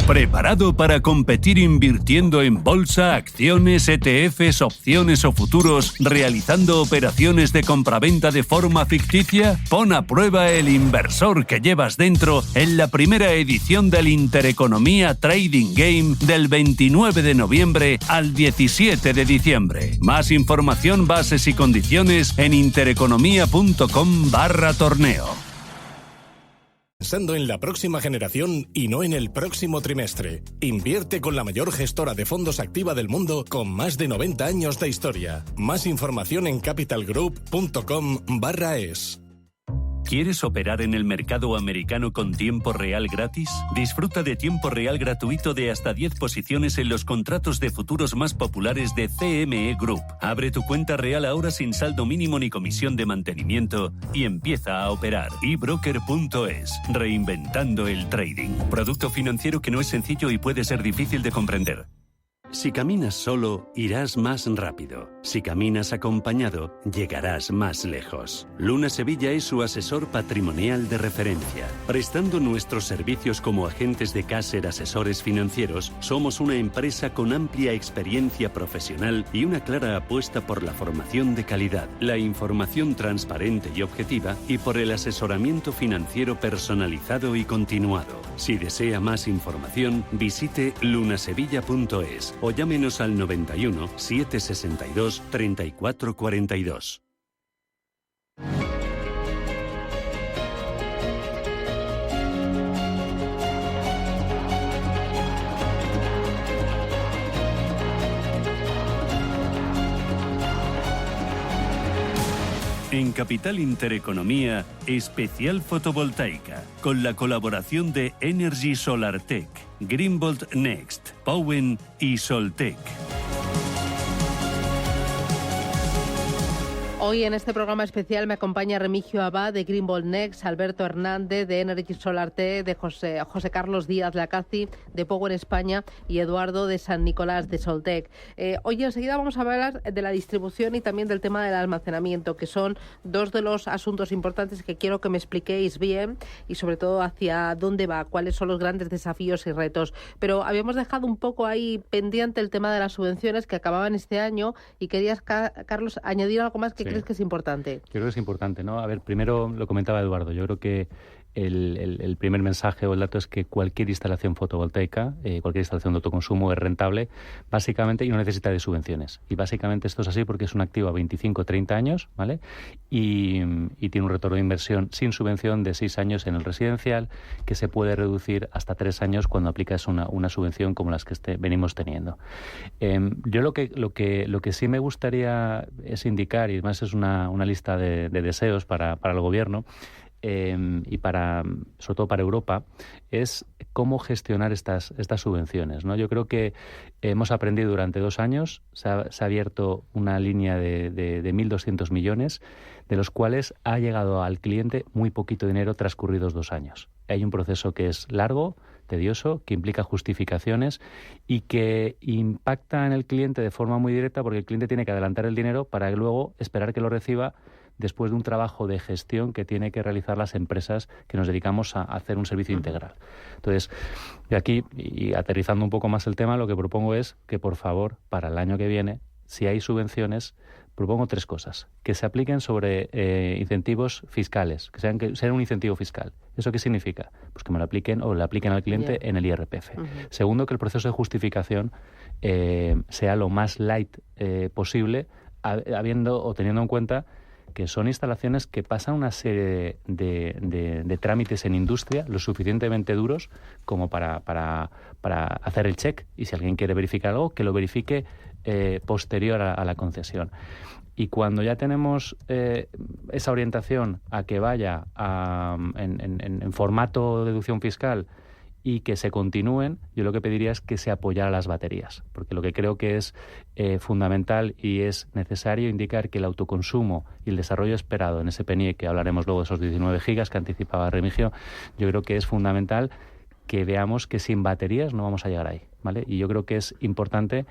¿Preparado para competir invirtiendo en bolsa, acciones, ETFs, opciones o futuros, realizando operaciones de compraventa de forma ficticia? Pon a prueba el inversor que llevas dentro en la primera edición del Intereconomía Trading Game del 29 de noviembre al 17 de diciembre. Más información, bases y condiciones en intereconomía.com/torneo. Pensando en la próxima generación y no en el próximo trimestre. Invierte con la mayor gestora de fondos activa del mundo con más de 90 años de historia. Más información en capitalgroup.com/es. ¿Quieres operar en el mercado americano con tiempo real gratis? Disfruta de tiempo real gratuito de hasta 10 posiciones en los contratos de futuros más populares de CME Group. Abre tu cuenta real ahora sin saldo mínimo ni comisión de mantenimiento y empieza a operar. ebroker.es, reinventando el trading. Producto financiero que no es sencillo y puede ser difícil de comprender. Si caminas solo, irás más rápido. Si caminas acompañado, llegarás más lejos. Luna Sevilla es su asesor patrimonial de referencia. Prestando nuestros servicios como agentes de Caser Asesores Financieros, somos una empresa con amplia experiencia profesional y una clara apuesta por la formación de calidad, la información transparente y objetiva y por el asesoramiento financiero personalizado y continuado. Si desea más información, visite lunasevilla.es o llámenos al 91 762 3442. En Capital Intereconomía, especial fotovoltaica, con la colaboración de Energy Solar Tech, Greenbolt Next, Powen y Soltec. Hoy en este programa especial me acompaña Remigio Abad de Greenbolt Next, Alberto Hernández de Energy Solar Tech, de José Carlos Díaz Lacazi de Power España y Eduardo de San Nicolás de Soltec. Hoy enseguida vamos a hablar de la distribución y también del tema del almacenamiento, que son dos de los asuntos importantes que quiero que me expliquéis bien y sobre todo hacia dónde va, cuáles son los grandes desafíos y retos. Pero habíamos dejado un poco ahí pendiente el tema de las subvenciones que acababan este año y querías, Carlos, añadir algo más que crees que es importante. Yo creo que es importante, ¿no? A ver, primero lo comentaba Eduardo, yo creo que el primer mensaje o el dato es que cualquier instalación fotovoltaica, cualquier instalación de autoconsumo es rentable, básicamente, y no necesita de subvenciones. Y básicamente esto es así porque es un activo a 25-30 años, ¿vale? Y tiene un retorno de inversión sin subvención de 6 años en el residencial, que se puede reducir hasta 3 años cuando aplicas una subvención como las que venimos teniendo. Yo lo que sí me gustaría es indicar, y además es una lista de deseos para el Gobierno, y sobre todo para Europa, es cómo gestionar estas subvenciones, ¿no? Yo creo que hemos aprendido durante 2 años, se ha abierto una línea de 1.200 millones, de los cuales ha llegado al cliente muy poquito dinero transcurridos 2 años. Hay un proceso que es largo, tedioso, que implica justificaciones y que impacta en el cliente de forma muy directa porque el cliente tiene que adelantar el dinero para luego esperar que lo reciba después de un trabajo de gestión que tiene que realizar las empresas que nos dedicamos a hacer un servicio integral. Entonces, de aquí, y aterrizando un poco más el tema, lo que propongo es que, por favor, para el año que viene, si hay subvenciones, propongo 3 cosas. Que se apliquen sobre incentivos fiscales, que sean un incentivo fiscal. ¿Eso qué significa? Pues que me lo apliquen o le apliquen al cliente en el IRPF. Segundo, que el proceso de justificación sea lo más light posible, teniendo en cuenta que son instalaciones que pasan una serie de trámites en industria lo suficientemente duros como para hacer el check, y si alguien quiere verificar algo, que lo verifique posterior a la concesión. Y cuando ya tenemos esa orientación a que vaya en formato de deducción fiscal y que se continúen, yo lo que pediría es que se apoyara las baterías, porque lo que creo que es fundamental y es necesario indicar que el autoconsumo y el desarrollo esperado en ese PNIE, que hablaremos luego de esos 19 gigas que anticipaba Remigio, yo creo que es fundamental que veamos que sin baterías no vamos a llegar ahí, ¿vale? Y yo creo que es importante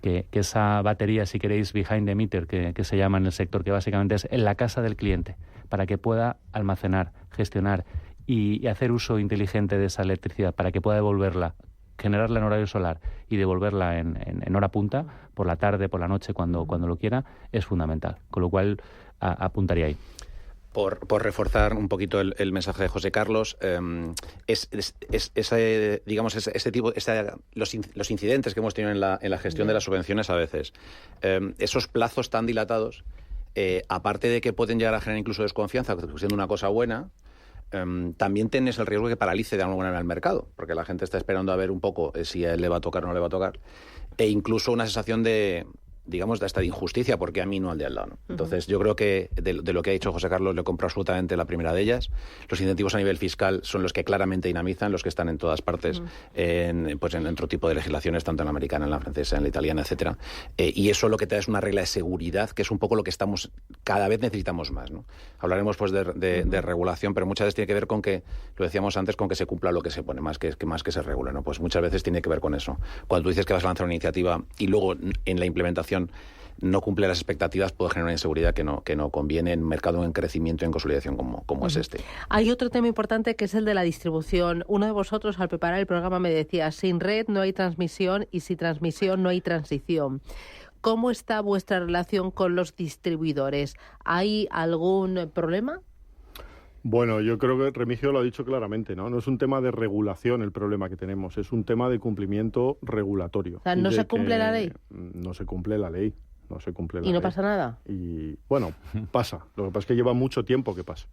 que esa batería, si queréis, behind the meter, que se llama en el sector, que básicamente es en la casa del cliente, para que pueda almacenar, gestionar y hacer uso inteligente de esa electricidad, para que pueda devolverla generarla en horario solar y devolverla en hora punta, por la tarde, por la noche, cuando lo quiera, es fundamental. Con lo cual, apuntaría ahí. Por reforzar un poquito el mensaje de José Carlos, los incidentes que hemos tenido en la gestión de las subvenciones a veces, esos plazos tan dilatados, aparte de que pueden llegar a generar incluso desconfianza, siendo una cosa buena, también tienes el riesgo de que paralice de alguna manera el mercado, porque la gente está esperando a ver un poco si a él le va a tocar o no le va a tocar, e incluso una sensación de hasta de injusticia, porque a mí no al de al lado, ¿no? Entonces, yo creo que de lo que ha dicho José Carlos le compro absolutamente la primera de ellas. Los incentivos a nivel fiscal son los que claramente dinamizan, los que están en todas partes, en otro tipo de legislaciones, tanto en la americana, en la francesa, en la italiana, etcétera. Y eso lo que te da es una regla de seguridad, que es un poco lo que cada vez necesitamos más, ¿no? Hablaremos pues de regulación, pero muchas veces tiene que ver con que, lo decíamos antes, con que se cumpla lo que se pone, más que se regule, ¿no? Pues muchas veces tiene que ver con eso. Cuando tú dices que vas a lanzar una iniciativa y luego en la implementación no cumple las expectativas, puede generar una inseguridad que no conviene en un mercado en crecimiento y en consolidación como es este. Hay otro tema importante que es el de la distribución. Uno de vosotros al preparar el programa me decía, sin red no hay transmisión y sin transmisión no hay transición. ¿Cómo está vuestra relación con los distribuidores? ¿Hay algún problema? Bueno, yo creo que Remigio lo ha dicho claramente, ¿no? No es un tema de regulación el problema que tenemos, es un tema de cumplimiento regulatorio. O sea, ¿no se cumple la ley? No se cumple la ley, no se cumple la ley. ¿Y no pasa nada? Y bueno, pasa. Lo que pasa es que lleva mucho tiempo que pasa.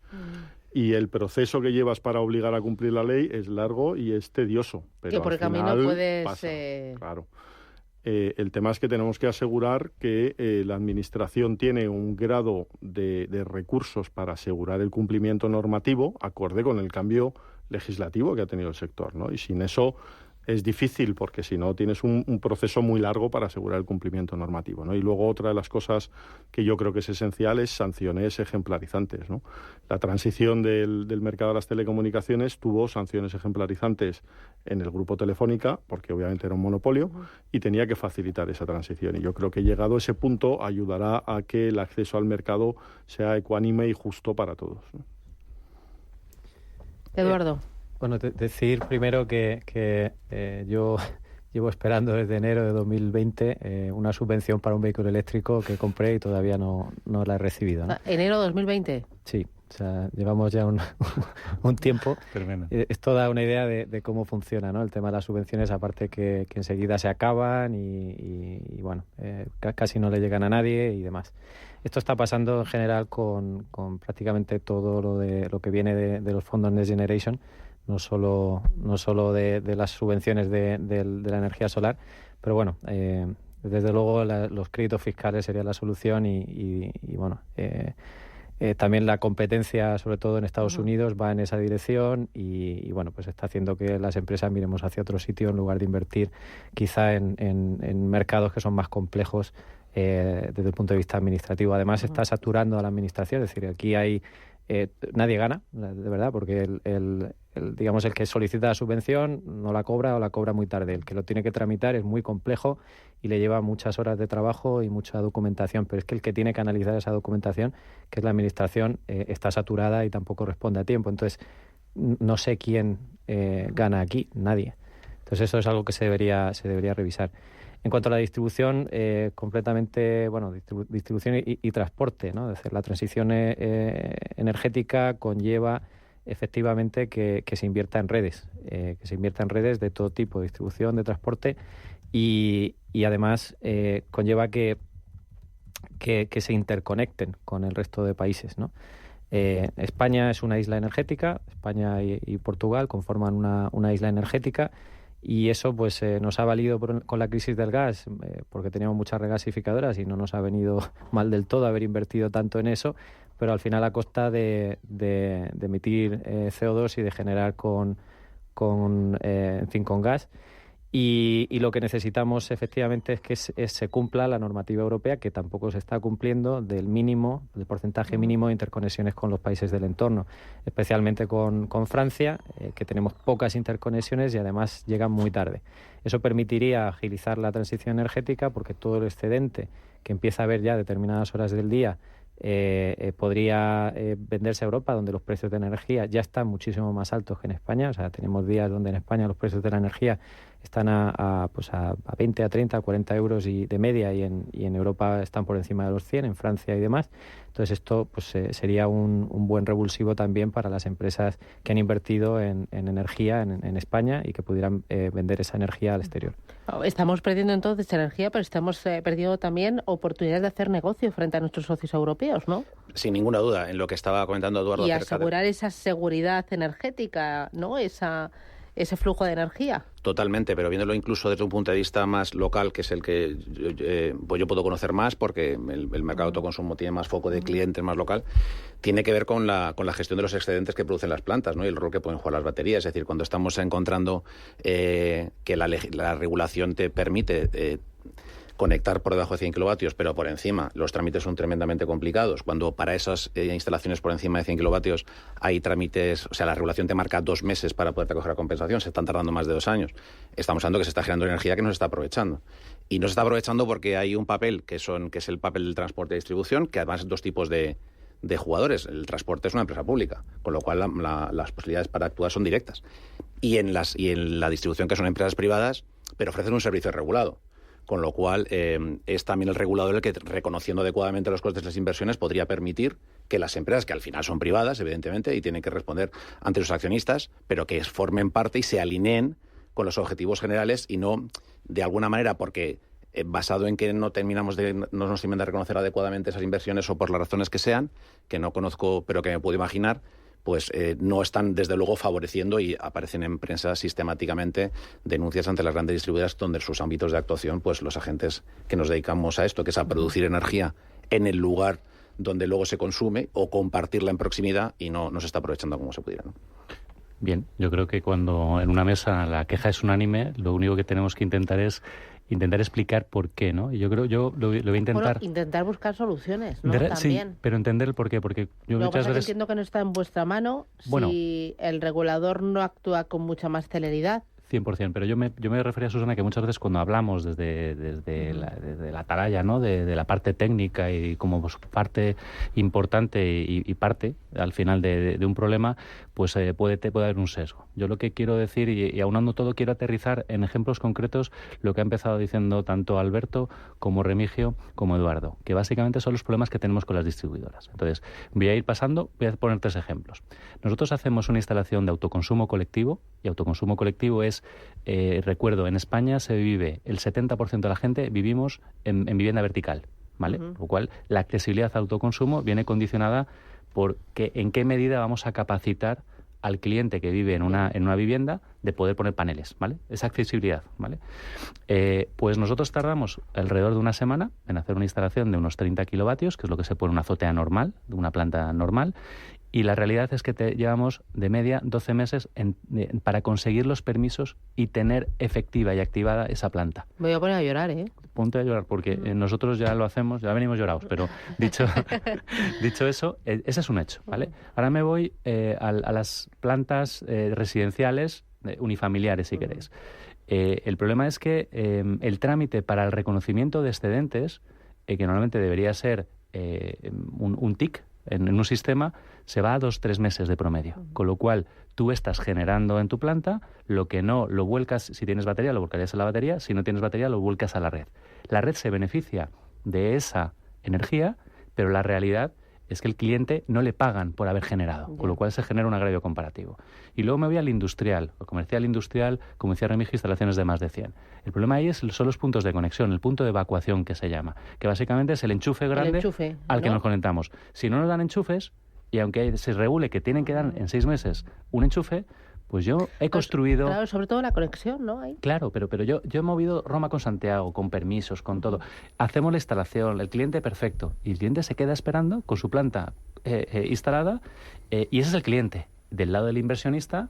Y el proceso que llevas para obligar a cumplir la ley es largo y es tedioso. Pero que por el camino puedes... Claro. El tema es que tenemos que asegurar que la Administración tiene un grado de recursos para asegurar el cumplimiento normativo acorde con el cambio legislativo que ha tenido el sector, ¿no? Y sin eso es difícil, porque si no tienes un proceso muy largo para asegurar el cumplimiento normativo, ¿no? Y luego otra de las cosas que yo creo que es esencial es sanciones ejemplarizantes, ¿no? La transición del mercado de las telecomunicaciones tuvo sanciones ejemplarizantes en el grupo Telefónica, porque obviamente era un monopolio, y tenía que facilitar esa transición. Y yo creo que llegado a ese punto ayudará a que el acceso al mercado sea ecuánime y justo para todos, ¿no? Eduardo. Bueno, decir primero que yo llevo esperando desde enero de 2020 una subvención para un vehículo eléctrico que compré y todavía no la he recibido, ¿no? ¿Enero de 2020? Sí, o sea, llevamos ya un tiempo. Tremendo. Esto da una idea de cómo funciona, ¿no? El tema de las subvenciones, aparte que enseguida se acaban y bueno, casi no le llegan a nadie y demás. Esto está pasando en general con prácticamente todo lo que viene de los fondos Next Generation. No solo de las subvenciones de la energía solar, pero bueno, desde luego los créditos fiscales sería la solución y bueno, también la competencia, sobre todo en Estados Unidos, va en esa dirección y bueno, pues está haciendo que las empresas miremos hacia otro sitio en lugar de invertir quizá en mercados que son más complejos desde el punto de vista administrativo. Además, está saturando a la administración, es decir, aquí hay nadie gana, de verdad, porque digamos el que solicita la subvención no la cobra o la cobra muy tarde. El que lo tiene que tramitar es muy complejo y le lleva muchas horas de trabajo y mucha documentación, pero es que el que tiene que analizar esa documentación, que es la administración, está saturada y tampoco responde a tiempo. Entonces, no sé quién gana aquí, nadie. Entonces, eso es algo que se debería revisar. En cuanto a la distribución, completamente, bueno, distribución y transporte, ¿no? Es decir, la transición energética conlleva efectivamente que se invierta en redes, de todo tipo, de distribución, de transporte y además conlleva que se interconecten con el resto de países, ¿no? España es una isla energética, España y Portugal conforman una isla energética. Y eso pues nos ha valido con la crisis del gas, porque teníamos muchas regasificadoras y no nos ha venido mal del todo haber invertido tanto en eso, pero al final a costa de emitir CO2 y de generar con gas. Y lo que necesitamos efectivamente es que se cumpla la normativa europea, que tampoco se está cumpliendo, del porcentaje mínimo de interconexiones con los países del entorno, especialmente con Francia, que tenemos pocas interconexiones y además llegan muy tarde. Eso permitiría agilizar la transición energética, porque todo el excedente que empieza a haber ya a determinadas horas del día podría venderse a Europa, donde los precios de energía ya están muchísimo más altos que en España. O sea, tenemos días donde en España los precios de la energía están a 20, a 30, a 40 euros de media, y en Europa están por encima de los 100, en Francia y demás. Entonces esto pues sería un buen revulsivo también para las empresas que han invertido en energía en España y que pudieran vender esa energía al exterior. Estamos perdiendo entonces energía, pero estamos perdiendo también oportunidades de hacer negocio frente a nuestros socios europeos, ¿no? Sin ninguna duda, en lo que estaba comentando Eduardo. Y asegurar esa seguridad energética, ¿no? Ese flujo de energía. Totalmente, pero viéndolo incluso desde un punto de vista más local, que es el que pues yo puedo conocer más, porque el mercado de autoconsumo tiene más foco de clientes, más local, tiene que ver con la gestión de los excedentes que producen las plantas, ¿no? Y el rol que pueden jugar las baterías. Es decir, cuando estamos encontrando que la regulación te permite conectar por debajo de 100 kilovatios, pero por encima los trámites son tremendamente complicados. Cuando para esas instalaciones por encima de 100 kilovatios hay trámites, o sea, la regulación te marca 2 meses para poder recoger la compensación, se están tardando más de 2 años. Estamos hablando que se está generando energía que no se está aprovechando. Y no se está aprovechando porque hay un papel que es el papel del transporte y distribución, que además es 2 tipos de jugadores. El transporte es una empresa pública, con lo cual las posibilidades para actuar son directas. Y en la distribución, que son empresas privadas, pero ofrecen un servicio regulado. Con lo cual es también el regulador el que, reconociendo adecuadamente los costes de las inversiones, podría permitir que las empresas, que al final son privadas, evidentemente, y tienen que responder ante sus accionistas, pero que formen parte y se alineen con los objetivos generales y no, de alguna manera, porque basado en que no nos terminan de reconocer adecuadamente esas inversiones o por las razones que sean, que no conozco, pero que me puedo imaginar, pues no están, desde luego, favoreciendo, y aparecen en prensa sistemáticamente denuncias ante las grandes distribuidoras, donde sus ámbitos de actuación, pues los agentes que nos dedicamos a esto, que es a producir energía en el lugar donde luego se consume, o compartirla en proximidad, y no se está aprovechando como se pudiera, ¿no? Bien, yo creo que cuando en una mesa la queja es unánime, lo único que tenemos que intentar es explicar por qué, ¿no? Y yo creo, lo voy a intentar... Bueno, intentar buscar soluciones, ¿no? También. Sí, pero entender el por qué, porque yo muchas veces... entiendo que no está en vuestra mano si el regulador no actúa con mucha más celeridad. 100%, pero yo me refería, Susana, que muchas veces cuando hablamos desde la atalaya, ¿no? de la parte técnica y como parte importante y parte al final de un problema, pues puede haber un sesgo. Yo lo que quiero decir, y aunando todo, quiero aterrizar en ejemplos concretos lo que ha empezado diciendo tanto Alberto como Remigio como Eduardo, que básicamente son los problemas que tenemos con las distribuidoras. Entonces, voy a ir pasando, voy a poner 3 ejemplos. Nosotros hacemos una instalación de autoconsumo colectivo, y autoconsumo colectivo es, recuerdo, en España se vive, el 70% de la gente vivimos en vivienda vertical, ¿vale? Lo cual, la accesibilidad al autoconsumo viene condicionada por en qué medida vamos a capacitar al cliente que vive en una vivienda de poder poner paneles, ¿vale? Esa accesibilidad, ¿vale? Pues nosotros tardamos alrededor de una semana en hacer una instalación de unos 30 kilovatios, que es lo que se pone en una azotea normal, de una planta normal, y la realidad es que llevamos de media 12 meses para conseguir los permisos y tener efectiva y activada esa planta. Me voy a poner a llorar, ¿eh? Ponte a llorar, porque nosotros ya lo hacemos, ya venimos llorados, pero dicho eso, ese es un hecho, ¿vale? Ahora me voy a las plantas residenciales, unifamiliares, si queréis. El problema es que el trámite para el reconocimiento de excedentes, que normalmente debería ser un TIC en un sistema, se va a 2-3 meses de promedio. Con lo cual, tú estás generando en tu planta, lo que no lo vuelcas, si tienes batería, lo volcarías a la batería, si no tienes batería, lo vuelcas a la red. La red se beneficia de esa energía, pero la realidad es que el cliente no le pagan por haber generado, con lo cual se genera un agravio comparativo. Y luego me voy al industrial, o comercial industrial, como decía Remigio, instalaciones de más de 100. El problema ahí son los puntos de conexión, el punto de evacuación que se llama, que básicamente es el enchufe grande al que nos conectamos. Si no nos dan enchufes, y aunque se regule que tienen que dar en 6 meses un enchufe, pues yo he construido... Claro, sobre todo la conexión, ¿no? Ahí. Claro, pero yo he movido Roma con Santiago, con permisos, con todo. Hacemos la instalación, el cliente perfecto, y el cliente se queda esperando con su planta instalada, y ese es el cliente. Del lado del inversionista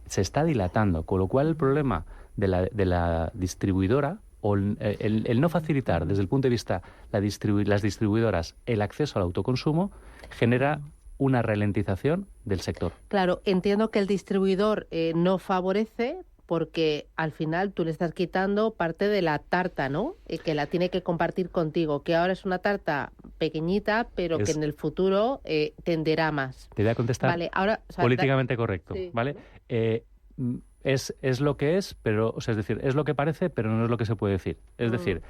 se está dilatando, con lo cual el problema de la distribuidora, o el no facilitar desde el punto de vista las distribuidoras el acceso al autoconsumo, genera una ralentización del sector. Claro, entiendo que el distribuidor no favorece porque al final tú le estás quitando parte de la tarta, ¿no? Que la tiene que compartir contigo, que ahora es una tarta pequeñita, pero que en el futuro tenderá más. Te voy a contestar políticamente correcto, sí. ¿vale? es lo que es, pero, o sea, es decir, es lo que parece, pero no es lo que se puede decir. Es decir,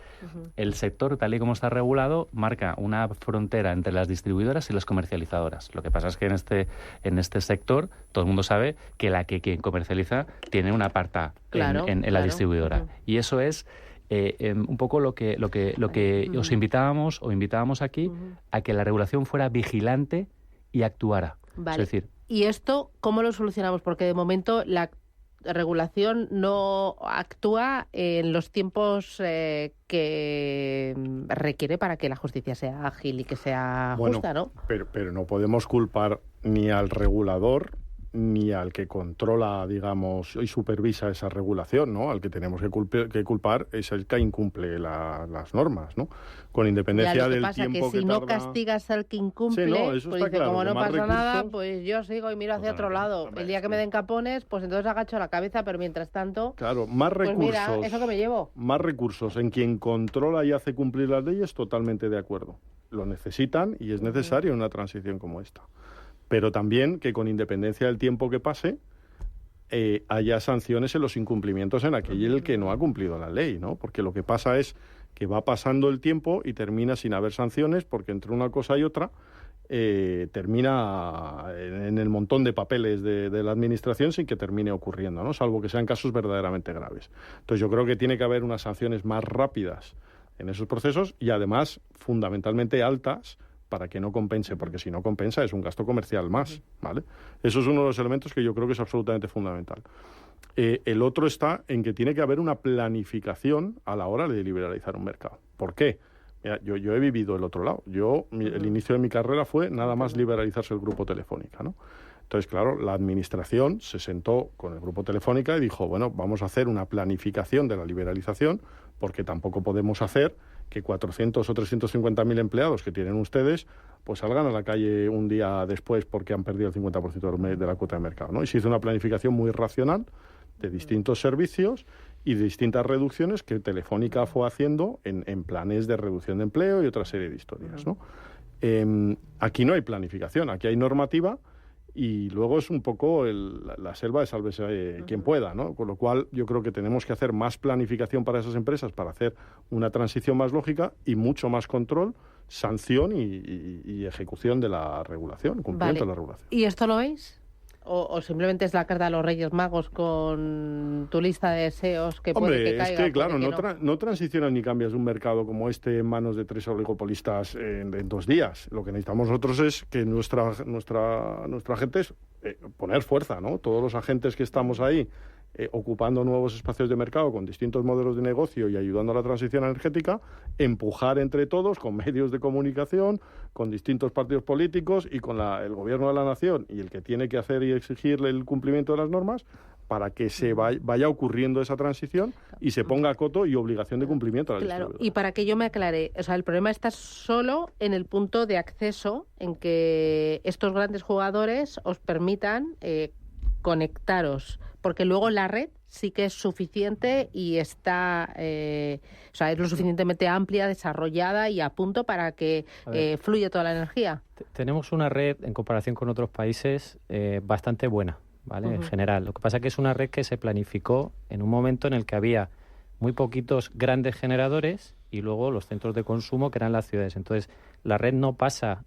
el sector, tal y como está regulado, marca una frontera entre las distribuidoras y las comercializadoras. Lo que pasa es que en este sector todo el mundo sabe que quien comercializa tiene una parta en la distribuidora. Y eso es un poco lo que os invitábamos aquí a que la regulación fuera vigilante y actuara. Vale. Es decir, ¿y esto cómo lo solucionamos? Porque de momento la regulación no actúa en los tiempos que requiere para que la justicia sea ágil y que sea justa, ¿no? Pero no podemos culpar ni al regulador ni al que controla, digamos, y supervisa esa regulación, ¿no? Al que tenemos que culpar es el que incumple las normas, ¿no? Con independencia del tiempo que si tarda... no castigas al que incumple, pues dice, claro, como no pasa nada, recursos... pues yo sigo y miro hacia otro lado. El día que me den capones, pues entonces agacho la cabeza, pero mientras tanto... Claro, más recursos... Pues mira, eso que me llevo. Más recursos en quien controla y hace cumplir las leyes, totalmente de acuerdo. Lo necesitan y es necesario en una transición como esta. Pero también que con independencia del tiempo que pase, haya sanciones en los incumplimientos en aquel que no ha cumplido la ley, ¿no? Porque lo que pasa es que va pasando el tiempo y termina sin haber sanciones, porque entre una cosa y otra termina en el montón de papeles de la administración sin que termine ocurriendo, ¿no? Salvo que sean casos verdaderamente graves. Entonces yo creo que tiene que haber unas sanciones más rápidas en esos procesos y además fundamentalmente altas, para que no compense, porque si no compensa es un gasto comercial más, ¿vale? Eso es uno de los elementos que yo creo que es absolutamente fundamental. El otro está en que tiene que haber una planificación a la hora de liberalizar un mercado. ¿Por qué? Mira, yo he vivido el otro lado. El inicio de mi carrera fue nada más liberalizarse el grupo Telefónica, ¿no? Entonces, claro, la administración se sentó con el grupo Telefónica y dijo, bueno, vamos a hacer una planificación de la liberalización, porque tampoco podemos hacer que 400 o 350.000 empleados que tienen ustedes pues salgan a la calle un día después porque han perdido el 50% de la cuota de mercado, ¿no? Y se hizo una planificación muy racional de distintos servicios y de distintas reducciones que Telefónica fue haciendo en planes de reducción de empleo y otra serie de historias, ¿no? Aquí no hay planificación, aquí hay normativa y luego es un poco la selva de sálvese quien pueda, ¿no? Con lo cual yo creo que tenemos que hacer más planificación para esas empresas para hacer una transición más lógica y mucho más control, sanción y ejecución de la regulación, cumplimiento de la regulación. ¿Y esto lo veis? ¿O simplemente es la carta de los Reyes Magos con tu lista de deseos que puede que caiga? Es que, claro, no transicionas ni cambias un mercado como este en manos de 3 oligopolistas en 2 días. Lo que necesitamos nosotros es que nuestra gente es poner fuerza, ¿no? Todos los agentes que estamos ahí ocupando nuevos espacios de mercado con distintos modelos de negocio y ayudando a la transición energética, empujar entre todos con medios de comunicación, con distintos partidos políticos y con el gobierno de la nación y el que tiene que hacer y exigirle el cumplimiento de las normas para que se vaya ocurriendo esa transición y se ponga coto y obligación de cumplimiento a la Claro, y para que yo me aclare, o sea, el problema está solo en el punto de acceso, en que estos grandes jugadores os permitan conectaros, porque luego la red sí que es suficiente y está, o sea, es lo suficientemente amplia, desarrollada y a punto para que fluya toda la energía. Tenemos una red, en comparación con otros países, bastante buena, ¿vale? En general. Lo que pasa es que es una red que se planificó en un momento en el que había muy poquitos grandes generadores y luego los centros de consumo que eran las ciudades. Entonces, la red no pasa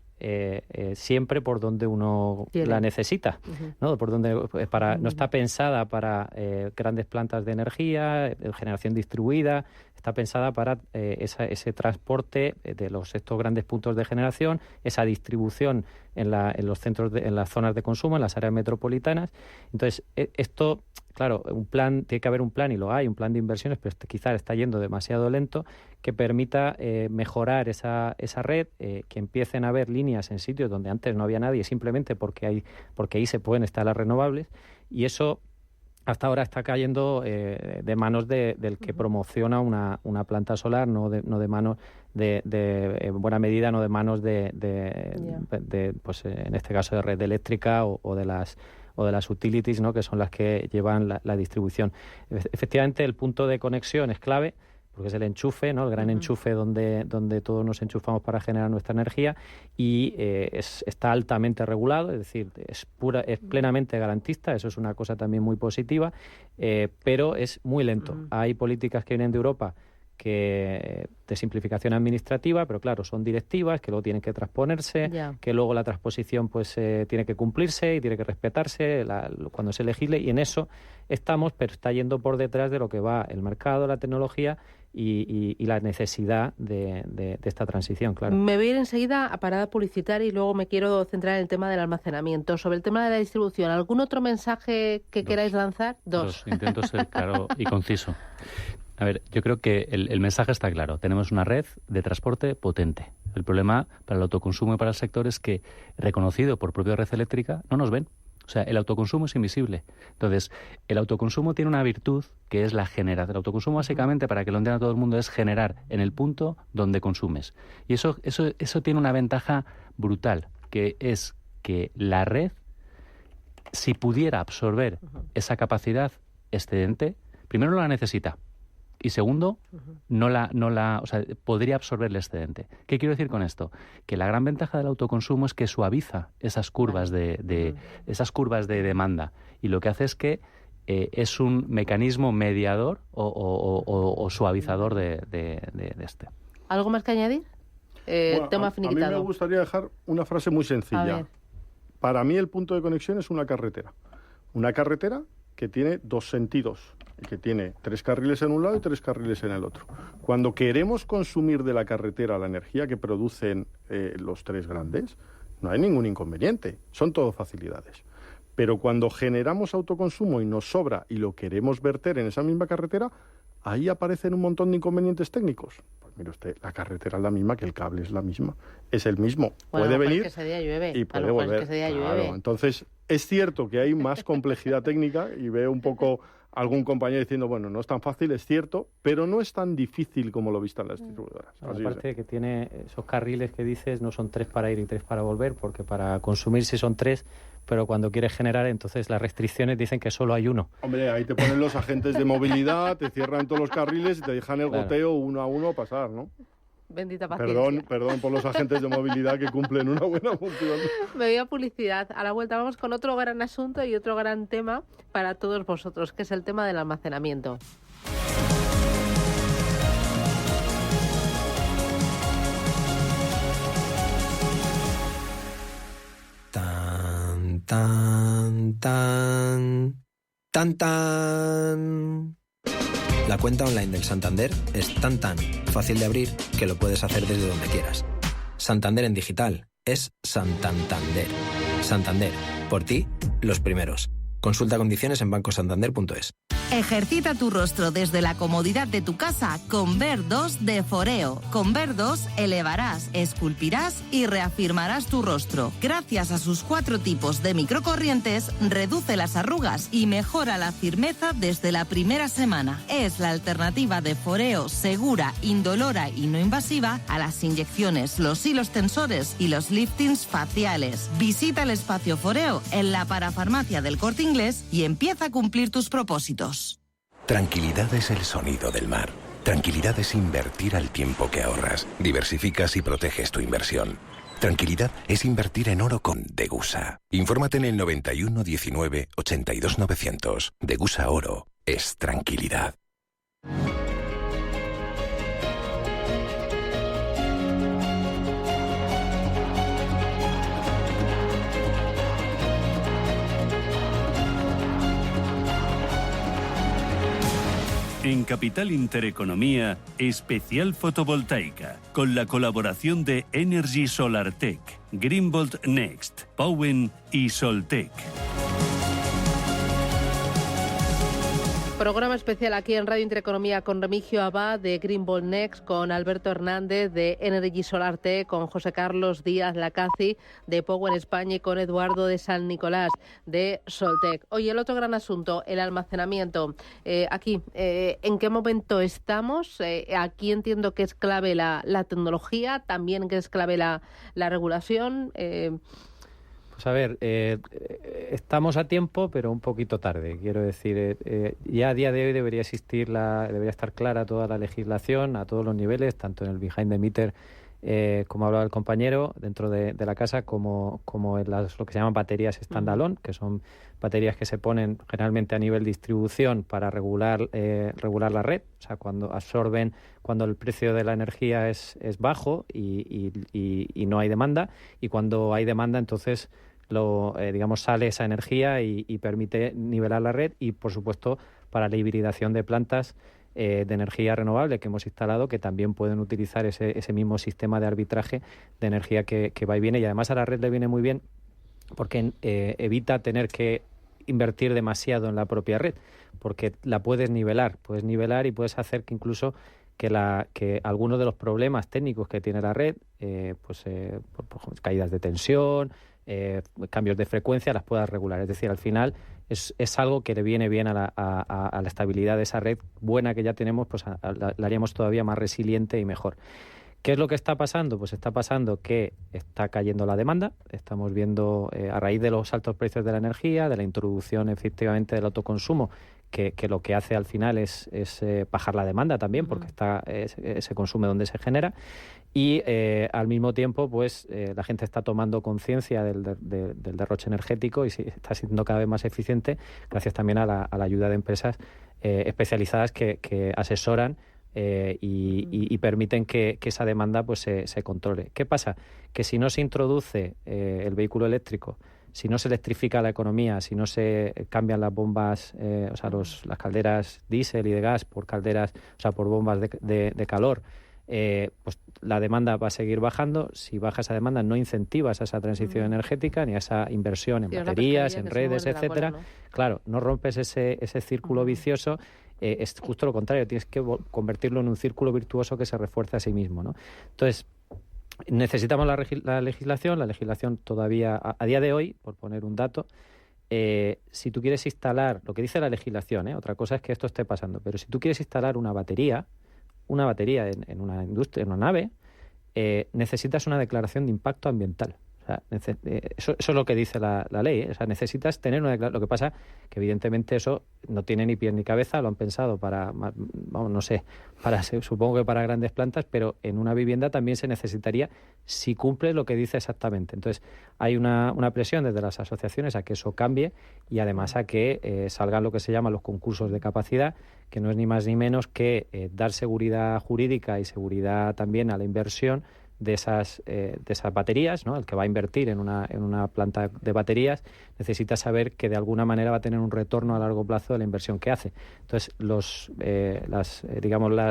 siempre por donde uno la necesita, ¿no? Por donde no está pensada para grandes plantas de energía, generación distribuida. Está pensada para ese transporte de estos grandes puntos de generación, esa distribución en los centros, en las zonas de consumo, en las áreas metropolitanas. Entonces, esto, claro, tiene que haber un plan, y lo hay, un plan de inversiones, pero quizás está yendo demasiado lento, que permita mejorar esa red, que empiecen a haber líneas en sitios donde antes no había nadie, simplemente porque ahí se pueden instalar renovables, y eso hasta ahora está cayendo de manos del que promociona una planta solar, no de manos en buena medida, no de manos de pues en este caso de red eléctrica o de las utilities, ¿no? Que son las que llevan la distribución. Efectivamente, el punto de conexión es clave, porque es el enchufe, ¿no? El gran enchufe donde todos nos enchufamos para generar nuestra energía, y está altamente regulado, es decir, es plenamente garantista. Eso es una cosa también muy positiva, pero es muy lento. Hay políticas que vienen de Europa de simplificación administrativa, pero claro, son directivas que luego tienen que transponerse, que luego la transposición pues tiene que cumplirse y tiene que respetarse cuando se legisle, y en eso estamos, pero está yendo por detrás de lo que va el mercado, la tecnología y la necesidad de esta transición, claro. Me voy a ir enseguida a parada publicitaria y luego me quiero centrar en el tema del almacenamiento. Sobre el tema de la distribución, ¿algún otro mensaje que queráis lanzar? Dos. Intento ser claro y conciso. A ver, yo creo que el mensaje está claro. Tenemos una red de transporte potente. El problema para el autoconsumo y para el sector es que, reconocido por propia red eléctrica, no nos ven. O sea, el autoconsumo es invisible. Entonces, el autoconsumo tiene una virtud que es la generación. El autoconsumo, básicamente, para que lo entienda todo el mundo, es generar en el punto donde consumes. Y eso tiene una ventaja brutal, que es que la red, si pudiera absorber esa capacidad excedente, primero no la necesita. Y segundo, podría absorber el excedente. ¿Qué quiero decir con esto? Que la gran ventaja del autoconsumo es que suaviza esas curvas de demanda, y lo que hace es que es un mecanismo mediador o suavizador de este. ¿Algo más que añadir? Tema finiquitado. A mí me gustaría dejar una frase muy sencilla. Para mí el punto de conexión es una carretera. Una carretera que tiene dos sentidos, y que tiene 3 carriles en un lado y 3 carriles en el otro. Cuando queremos consumir de la carretera la energía que producen los 3 grandes, no hay ningún inconveniente, son todo facilidades. Pero cuando generamos autoconsumo y nos sobra y lo queremos verter en esa misma carretera, ahí aparecen un montón de inconvenientes técnicos. Pues mire usted, la carretera es la misma, que el cable es la misma, es el mismo. Bueno, puede venir que ese día llueve. y puede volver. Que ese día llueve. Entonces, es cierto que hay más complejidad técnica, y veo un poco algún compañero diciendo, bueno, no es tan fácil, es cierto, pero no es tan difícil como lo vistan las distribuidoras. Aparte de que tiene esos carriles que dices, no son 3 para ir y 3 para volver, porque para consumir sí son 3, pero cuando quieres generar, entonces las restricciones dicen que solo hay 1. Hombre, ahí te ponen los agentes de movilidad, te cierran todos los carriles y te dejan el goteo uno a uno pasar, ¿no? Bendita paciencia. Perdón por los agentes de movilidad que cumplen una buena función. Me voy a publicidad. A la vuelta vamos con otro gran asunto y otro gran tema para todos vosotros, que es el tema del almacenamiento. Tan, tan, tan, tan, tan. La cuenta online del Santander es tan fácil de abrir que lo puedes hacer desde donde quieras. Santander en digital es Santander. Santander, por ti, los primeros. Consulta condiciones en bancosantander.es. Ejercita tu rostro desde la comodidad de tu casa con Ver2 de Foreo. Con Ver2 elevarás, esculpirás y reafirmarás tu rostro. Gracias a sus 4 tipos de microcorrientes, reduce las arrugas y mejora la firmeza desde la primera semana. Es la alternativa de Foreo segura, indolora y no invasiva a las inyecciones, los hilos tensores y los liftings faciales. Visita el espacio Foreo en la parafarmacia del Corte Inglés y empieza a cumplir tus propósitos. Tranquilidad es el sonido del mar. Tranquilidad es invertir al tiempo que ahorras. Diversificas y proteges tu inversión. Tranquilidad es invertir en oro con Degusa. Infórmate en el 91 19 82 900. Degusa Oro es tranquilidad. En Capital Intereconomía, especial fotovoltaica, con la colaboración de Energy SolarTech, Greenbolt Next, Powin y Soltec. Programa especial aquí en Radio Intereconomía con Remigio Abad de Greenbolt Next, con Alberto Hernández de Energy SolarTech, con José Carlos Díaz Lacazi de Powin España y con Eduardo de San Nicolás de Soltec. Oye, el otro gran asunto, el almacenamiento. Aquí, ¿en qué momento estamos? Aquí entiendo que es clave la tecnología, también que es clave la regulación. Pues a ver, estamos a tiempo, pero un poquito tarde. Quiero decir, ya a día de hoy debería estar clara toda la legislación a todos los niveles, tanto en el behind the meter, como hablaba el compañero, dentro de la casa, como en lo que se llaman baterías standalone, que son baterías que se ponen generalmente a nivel distribución para regular la red, o sea, cuando el precio de la energía es bajo y no hay demanda, y cuando hay demanda, entonces sale esa energía y permite nivelar la red, y por supuesto para la hibridación de plantas de energía renovable que hemos instalado, que también pueden utilizar ese mismo sistema de arbitraje de energía que va y viene, y además a la red le viene muy bien porque evita tener que invertir demasiado en la propia red, porque la puedes nivelar y puedes hacer que incluso que algunos de los problemas técnicos que tiene la red, por caídas de tensión, cambios de frecuencia, las puedas regular. Es decir, al final es algo que le viene bien a la estabilidad de esa red buena que ya tenemos, pues la haríamos todavía más resiliente y mejor. ¿Qué es lo que está pasando? Pues está pasando que está cayendo la demanda. Estamos viendo, a raíz de los altos precios de la energía, de la introducción efectivamente del autoconsumo, que lo que hace al final es bajar la demanda también, porque se consume donde se genera. Y al mismo tiempo, pues la gente está tomando conciencia del derroche energético y está siendo cada vez más eficiente, gracias también a la ayuda de empresas especializadas que asesoran y permiten que esa demanda pues se controle. ¿Qué pasa? Que si no se introduce el vehículo eléctrico, si no se electrifica la economía, si no se cambian las bombas, las calderas diésel y de gas por calderas, por bombas de calor, pues la demanda va a seguir bajando. Si baja esa demanda, no incentivas a esa transición energética ni a esa inversión en baterías, en redes, etcétera. Claro, no rompes ese círculo vicioso. Es justo lo contrario, tienes que convertirlo en un círculo virtuoso que se refuerce a sí mismo, ¿no? Entonces, necesitamos la legislación. La legislación todavía, a día de hoy, por poner un dato, si tú quieres instalar, lo que dice la legislación, otra cosa es que esto esté pasando, pero si tú quieres instalar una batería en una industria, en una nave, necesitas una declaración de impacto ambiental. O sea, eso es lo que dice la ley, O sea, necesitas tener una declaración. Lo que pasa que evidentemente eso no tiene ni pie ni cabeza, lo han pensado supongo que para grandes plantas, pero en una vivienda también se necesitaría si cumple lo que dice exactamente. Entonces, hay una presión desde las asociaciones a que eso cambie y además a que salgan lo que se llaman los concursos de capacidad, que no es ni más ni menos que dar seguridad jurídica y seguridad también a la inversión de esas baterías, ¿no? El que va a invertir en una planta de baterías necesita saber que de alguna manera va a tener un retorno a largo plazo de la inversión que hace. Entonces, las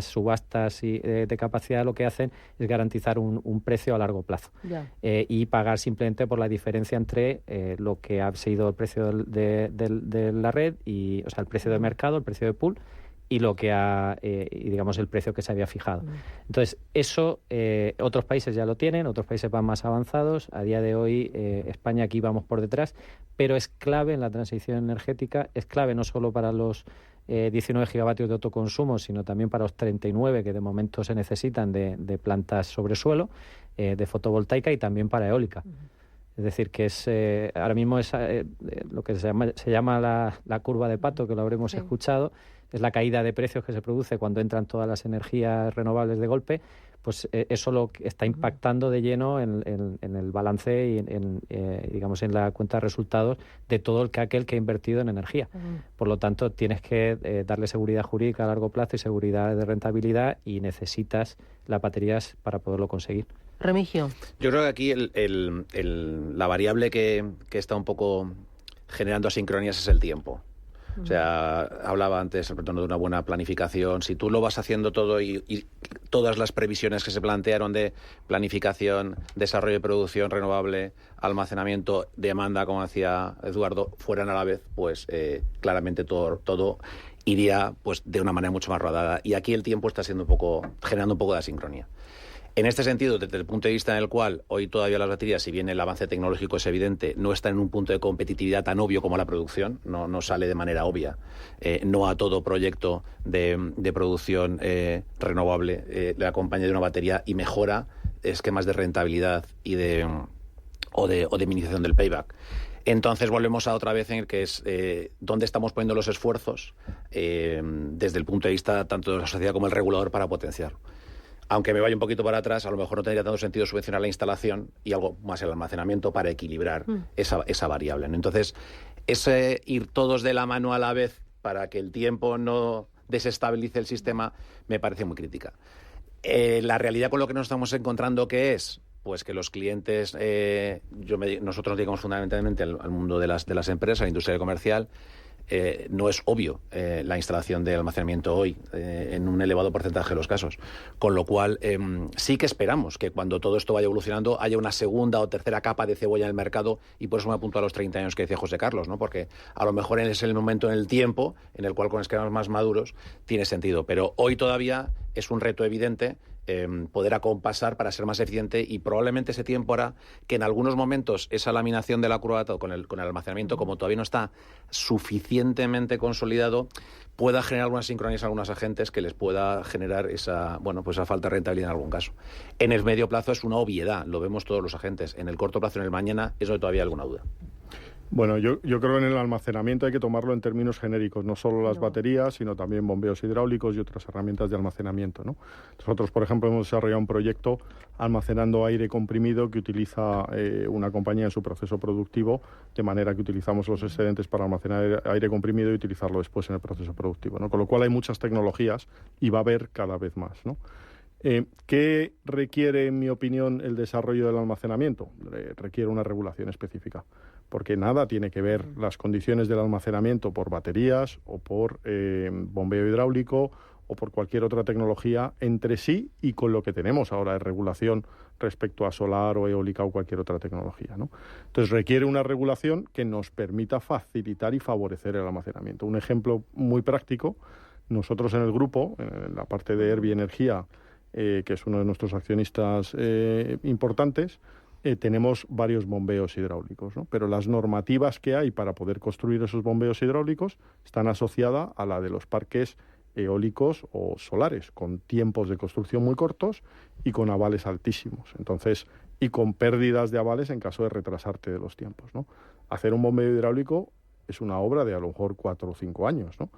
subastas de capacidad lo que hacen es garantizar un precio a largo plazo y pagar simplemente por la diferencia entre lo que ha sido el precio de la red y, el precio de mercado, el precio de pool, y lo que el precio que se había fijado. Entonces, eso otros países ya lo tienen, otros países van más avanzados. A día de hoy, España aquí vamos por detrás, pero es clave en la transición energética, es clave no solo para los 19 gigavatios de autoconsumo, sino también para los 39 que de momento se necesitan de plantas sobre suelo, de fotovoltaica y también para eólica. Es decir, que ahora mismo es lo que se llama la curva de Pato, que lo habremos escuchado. Es la caída de precios que se produce cuando entran todas las energías renovables de golpe, pues eso lo está impactando de lleno en el balance y en la cuenta de resultados de todo aquel que ha invertido en energía. Por lo tanto, tienes que darle seguridad jurídica a largo plazo y seguridad de rentabilidad, y necesitas las baterías para poderlo conseguir. Remigio. Yo creo que aquí la variable que está un poco generando asincronías es el tiempo. O sea, hablaba antes de una buena planificación. Si tú lo vas haciendo todo y todas las previsiones que se plantearon de planificación, desarrollo de producción renovable, almacenamiento, demanda, como decía Eduardo, fueran a la vez, pues claramente todo iría pues de una manera mucho más rodada. Y aquí el tiempo está generando un poco de asincronía. En este sentido, desde el punto de vista en el cual hoy todavía las baterías, si bien el avance tecnológico es evidente, no están en un punto de competitividad tan obvio como la producción, no sale de manera obvia, no a todo proyecto de producción renovable le acompaña de una batería y mejora esquemas de rentabilidad y de o de minimización del payback. Entonces volvemos a otra vez en el que es dónde estamos poniendo los esfuerzos desde el punto de vista tanto de la sociedad como el regulador para potenciarlo. Aunque me vaya un poquito para atrás, a lo mejor no tendría tanto sentido subvencionar la instalación y algo más el almacenamiento para equilibrar esa variable, ¿no? Entonces, ese ir todos de la mano a la vez para que el tiempo no desestabilice el sistema me parece muy crítica. La realidad con lo que nos estamos encontrando, ¿qué es? Pues que los clientes, nosotros nos dedicamos fundamentalmente al mundo de las empresas, a la industria comercial. No es obvio la instalación de almacenamiento hoy en un elevado porcentaje de los casos. Con lo cual, sí que esperamos que cuando todo esto vaya evolucionando haya una segunda o tercera capa de cebolla en el mercado, y por eso me apunto a los 30 años que decía José Carlos, ¿no? Porque a lo mejor es el momento en el tiempo en el cual con esquemas más maduros tiene sentido. Pero hoy todavía es un reto evidente poder acompasar para ser más eficiente, y probablemente ese tiempo hará que en algunos momentos esa laminación de la curva con el almacenamiento, como todavía no está suficientemente consolidado, pueda generar algunas sincronías a algunos agentes que les pueda generar esa falta de rentabilidad en algún caso. En el medio plazo es una obviedad, lo vemos todos los agentes. En el corto plazo, en el mañana, es donde todavía hay alguna duda. Bueno, yo creo que en el almacenamiento hay que tomarlo en términos genéricos, no solo las baterías, sino también bombeos hidráulicos y otras herramientas de almacenamiento, ¿no? Nosotros, por ejemplo, hemos desarrollado un proyecto almacenando aire comprimido que utiliza una compañía en su proceso productivo, de manera que utilizamos los excedentes para almacenar aire comprimido y utilizarlo después en el proceso productivo, ¿no? Con lo cual hay muchas tecnologías y va a haber cada vez más, ¿no? ¿Qué requiere, en mi opinión, el desarrollo del almacenamiento? Requiere una regulación específica, porque nada tiene que ver las condiciones del almacenamiento por baterías o por bombeo hidráulico o por cualquier otra tecnología entre sí y con lo que tenemos ahora de regulación respecto a solar o eólica o cualquier otra tecnología, ¿no? Entonces requiere una regulación que nos permita facilitar y favorecer el almacenamiento. Un ejemplo muy práctico: nosotros en el grupo, en la parte de Erbi Energía, que es uno de nuestros accionistas importantes, tenemos varios bombeos hidráulicos, ¿no? Pero las normativas que hay para poder construir esos bombeos hidráulicos están asociadas a la de los parques eólicos o solares, con tiempos de construcción muy cortos y con avales altísimos. Entonces, y con pérdidas de avales en caso de retrasarte de los tiempos, ¿no? Hacer un bombeo hidráulico es una obra de a lo mejor 4 o 5 años, ¿no?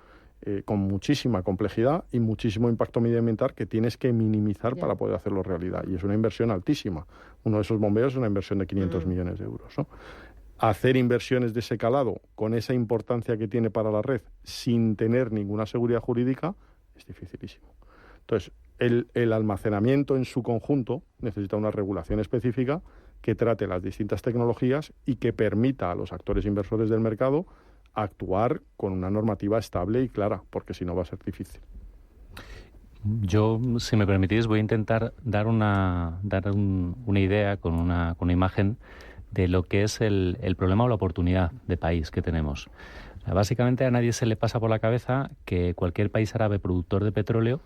Con muchísima complejidad y muchísimo impacto medioambiental que tienes que minimizar para poder hacerlo realidad. Y es una inversión altísima. Uno de esos bombeos es una inversión de 500 millones de euros, ¿no? Hacer inversiones de ese calado con esa importancia que tiene para la red sin tener ninguna seguridad jurídica es dificilísimo. Entonces, el almacenamiento en su conjunto necesita una regulación específica que trate las distintas tecnologías y que permita a los actores inversores del mercado actuar con una normativa estable y clara, porque si no va a ser difícil. Yo, si me permitís, voy a intentar dar una idea con una imagen de lo que es el problema o la oportunidad de país que tenemos. O sea, básicamente a nadie se le pasa por la cabeza que cualquier país árabe productor de petróleo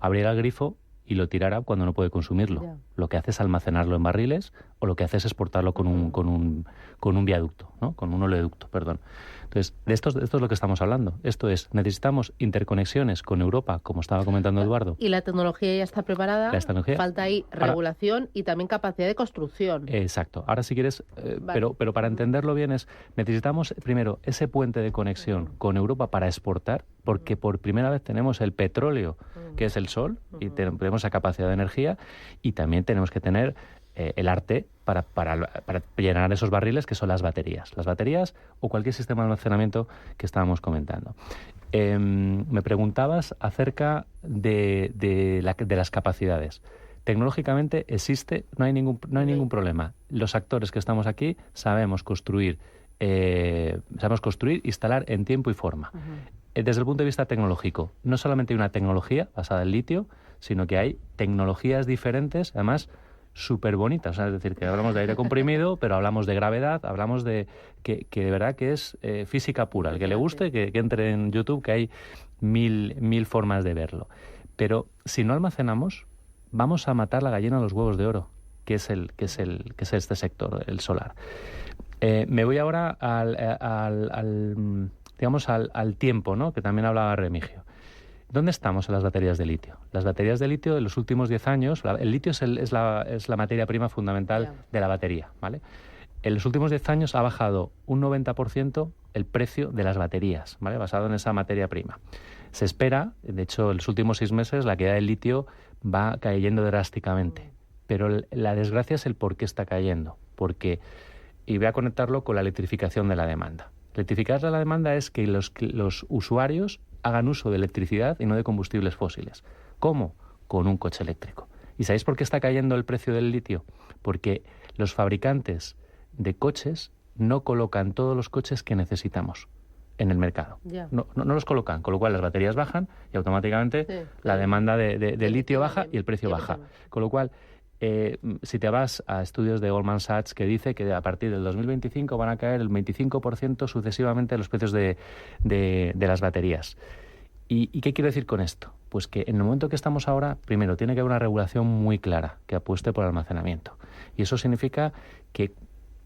abriera el grifo y lo tirara cuando no puede consumirlo. Yeah. Lo que hace es almacenarlo en barriles o lo que hace es exportarlo con un viaducto, ¿no? Con un oleoducto, perdón. Entonces, de esto es lo que estamos hablando. Esto es, necesitamos interconexiones con Europa, como estaba comentando Eduardo. Y la tecnología ya está preparada, falta ahí regulación y también capacidad de construcción. Exacto. Ahora, si quieres, vale. pero para entenderlo bien necesitamos primero ese puente de conexión con Europa para exportar, porque por primera vez tenemos el petróleo, que es el sol, y tenemos esa capacidad de energía, y también tenemos que tener el arte para llenar esos barriles, que son las baterías. Las baterías o cualquier sistema de almacenamiento que estábamos comentando. Me preguntabas acerca de las capacidades. Tecnológicamente existe, no hay ningún problema. Los actores que estamos aquí sabemos construir, instalar en tiempo y forma. Desde el punto de vista tecnológico, no solamente hay una tecnología basada en litio, sino que hay tecnologías diferentes, además súper bonitas. O sea, es decir, que hablamos de aire comprimido, pero hablamos de gravedad, hablamos de que de verdad que es física pura. El que le guste, que entre en YouTube, que hay mil formas de verlo. Pero si no almacenamos, vamos a matar la gallina de los huevos de oro, que es este sector, el solar. Me voy ahora al tiempo, ¿no?, que también hablaba Remigio. ¿Dónde estamos en las baterías de litio? Las baterías de litio en los últimos 10 años, el litio es la materia prima fundamental de la batería, ¿vale? En los últimos 10 años ha bajado un 90% el precio de las baterías, ¿vale? Basado en esa materia prima. Se espera, de hecho, en los últimos 6 meses la caída del litio va cayendo drásticamente. Pero la desgracia es el por qué está cayendo. Y voy a conectarlo con la electrificación de la demanda. Electrificar la demanda es que los usuarios hagan uso de electricidad y no de combustibles fósiles. ¿Cómo? Con un coche eléctrico. ¿Y sabéis por qué está cayendo el precio del litio? Porque los fabricantes de coches no colocan todos los coches que necesitamos en el mercado. No los colocan, con lo cual las baterías bajan y automáticamente la demanda de litio baja y el precio baja. Con lo cual, si te vas a estudios de Goldman Sachs que dice que a partir del 2025 van a caer el 25% sucesivamente los precios de las baterías. ¿Y qué quiero decir con esto? Pues que en el momento que estamos ahora, primero, tiene que haber una regulación muy clara que apueste por el almacenamiento. Y eso significa que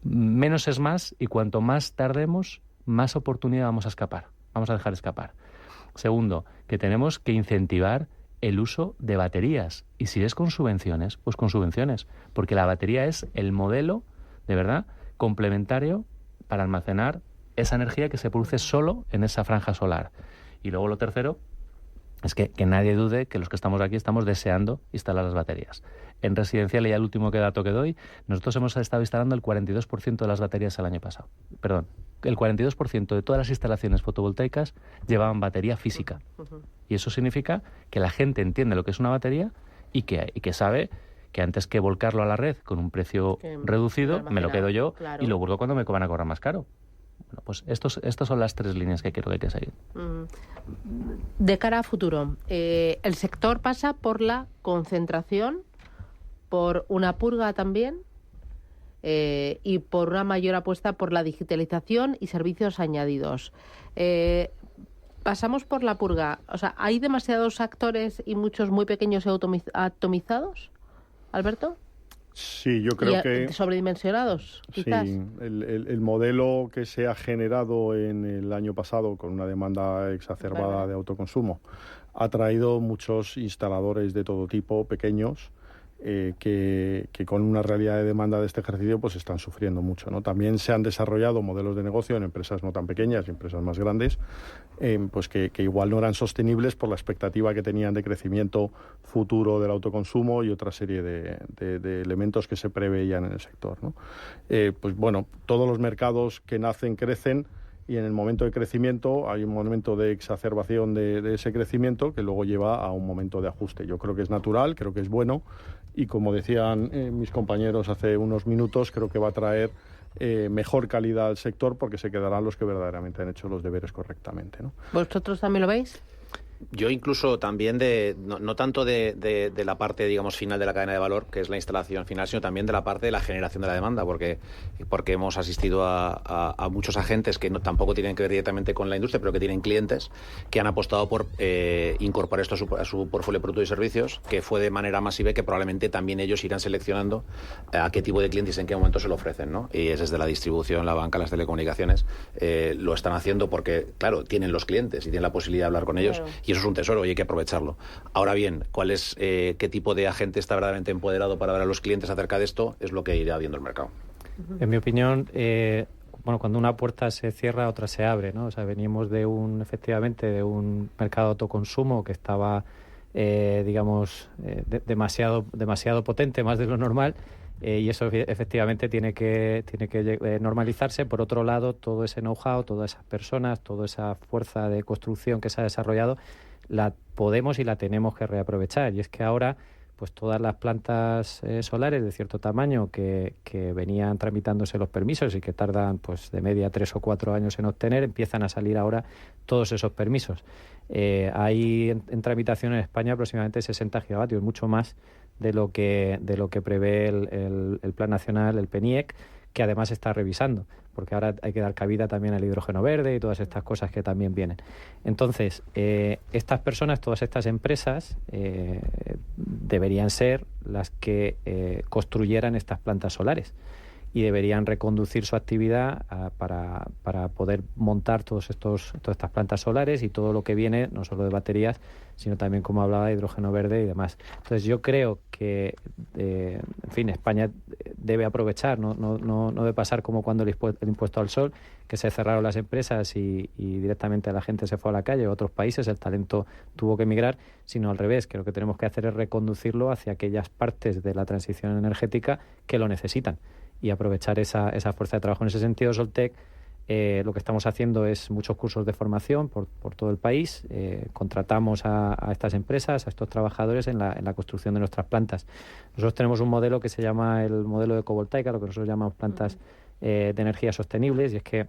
menos es más y cuanto más tardemos, más oportunidad vamos a dejar escapar. Segundo, que tenemos que incentivar el uso de baterías. Y si es con subvenciones, pues con subvenciones. Porque la batería es el modelo, de verdad, complementario para almacenar esa energía que se produce solo en esa franja solar. Y luego lo tercero es que nadie dude que los que estamos aquí estamos deseando instalar las baterías. En residencial, y ya el último dato que doy, nosotros hemos estado instalando el 42% de las baterías el año pasado. Perdón, el 42% de todas las instalaciones fotovoltaicas llevaban batería física. Y eso significa que la gente entiende lo que es una batería y que sabe que antes que volcarlo a la red con un precio reducido, me lo quedo yo y lo vuelvo cuando me van a cobrar más caro. Bueno, pues estas son las 3 líneas que creo que hay que seguir. De cara a futuro, el sector pasa por la concentración, por una purga también y por una mayor apuesta por la digitalización y servicios añadidos. Pasamos por la purga. O sea, ¿hay demasiados actores y muchos muy pequeños y atomizados, Alberto? Sí, yo creo que... ¿Sobredimensionados, quizás? Sí, el modelo que se ha generado en el año pasado con una demanda exacerbada de autoconsumo ha traído muchos instaladores de todo tipo, pequeños, que con una realidad de demanda de este ejercicio pues están sufriendo mucho, ¿no? También se han desarrollado modelos de negocio en empresas no tan pequeñas y empresas más grandes, pues que igual no eran sostenibles por la expectativa que tenían de crecimiento futuro del autoconsumo y otra serie de elementos que se preveían en el sector, ¿no? Pues bueno, todos los mercados que nacen crecen, y en el momento de crecimiento hay un momento de exacerbación de ese crecimiento que luego lleva a un momento de ajuste. Yo creo que es natural, creo que es bueno, y como decían mis compañeros hace unos minutos, creo que va a traer mejor calidad al sector porque se quedarán los que verdaderamente han hecho los deberes correctamente, ¿no? ¿Vosotros también lo veis? Yo incluso también no tanto de la parte, digamos, final de la cadena de valor, que es la instalación final, sino también de la parte de la generación de la demanda, porque hemos asistido a muchos agentes que tampoco tienen que ver directamente con la industria, pero que tienen clientes que han apostado por incorporar esto a su portfolio de productos y servicios, que fue de manera masiva y que probablemente también ellos irán seleccionando a qué tipo de clientes y en qué momento se lo ofrecen, ¿no? Y es desde la distribución, la banca, las telecomunicaciones, lo están haciendo porque, claro, tienen los clientes y tienen la posibilidad de hablar con ellos. Claro. Y eso es un tesoro y hay que aprovecharlo. Ahora bien, qué tipo de agente está verdaderamente empoderado para dar a los clientes acerca de esto es lo que irá viendo el mercado. En mi opinión, cuando una puerta se cierra, otra se abre, ¿no? O sea, venimos efectivamente de un mercado de autoconsumo que estaba, demasiado potente, más de lo normal. Y eso efectivamente tiene que normalizarse. Por otro lado, todo ese know-how, todas esas personas, toda esa fuerza de construcción que se ha desarrollado, la podemos y la tenemos que reaprovechar. Y es que ahora, pues todas las plantas solares de cierto tamaño que venían tramitándose los permisos y que tardan pues de media 3 o 4 años en obtener, empiezan a salir ahora todos esos permisos. Hay en tramitación en España aproximadamente 60 gigavatios, mucho más de lo que prevé el Plan Nacional, el PNIEC, que además está revisando, porque ahora hay que dar cabida también al hidrógeno verde y todas estas cosas que también vienen. Entonces, estas personas, todas estas empresas, deberían ser las que construyeran estas plantas solares. y deberían reconducir su actividad para poder montar todas estas plantas solares y todo lo que viene, no solo de baterías, sino también, como hablaba, de hidrógeno verde y demás. Entonces yo creo que, en fin, España debe aprovechar, no debe pasar como cuando el impuesto al sol, que se cerraron las empresas y directamente la gente se fue a la calle, a otros países, el talento tuvo que emigrar, sino al revés, que lo que tenemos que hacer es reconducirlo hacia aquellas partes de la transición energética que lo necesitan y aprovechar esa fuerza de trabajo. En ese sentido, Soltec, lo que estamos haciendo es muchos cursos de formación por todo el país. Contratamos a estas empresas, a estos trabajadores en la construcción de nuestras plantas. Nosotros tenemos un modelo que se llama el modelo de ecovoltaica, lo que nosotros llamamos plantas de energía sostenibles, y es que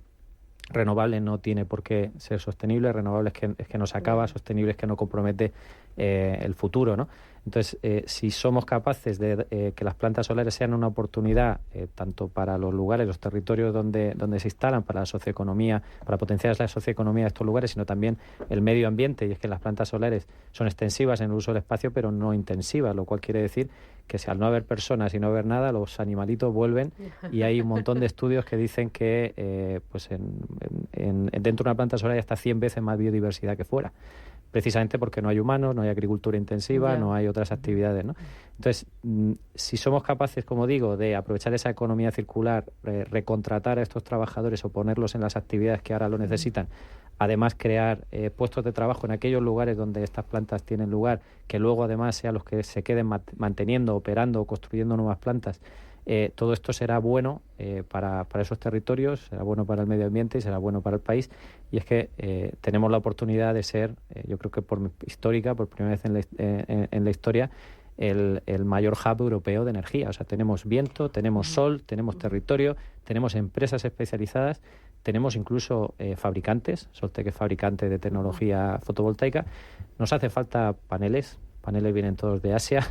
renovable no tiene por qué ser sostenible, renovable es que no se acaba, sostenible es que no compromete el futuro, ¿no? Entonces, si somos capaces de que las plantas solares sean una oportunidad tanto para los lugares, los territorios donde se instalan, para la socioeconomía, para potenciar la socioeconomía de estos lugares, sino también el medio ambiente, y es que las plantas solares son extensivas en el uso del espacio, pero no intensivas, lo cual quiere decir que si al no haber personas y no haber nada, los animalitos vuelven, y hay un montón de estudios que dicen que pues dentro de una planta solar hay hasta 100 veces más biodiversidad que fuera, precisamente porque no hay humanos, no hay agricultura intensiva, no hay otras actividades, ¿no? Entonces, si somos capaces, como digo, de aprovechar esa economía circular, recontratar a estos trabajadores o ponerlos en las actividades que ahora lo necesitan, además crear puestos de trabajo en aquellos lugares donde estas plantas tienen lugar, que luego además sean los que se queden manteniendo, operando o construyendo nuevas plantas, todo esto será bueno para esos territorios, será bueno para el medio ambiente y será bueno para el país. Y es que tenemos la oportunidad de ser, yo creo que por primera vez en la historia, el mayor hub europeo de energía. O sea, tenemos viento, tenemos sol, tenemos territorio, tenemos empresas especializadas, tenemos incluso fabricantes. Soltec es fabricante de tecnología fotovoltaica. Nos hace falta paneles vienen todos de Asia.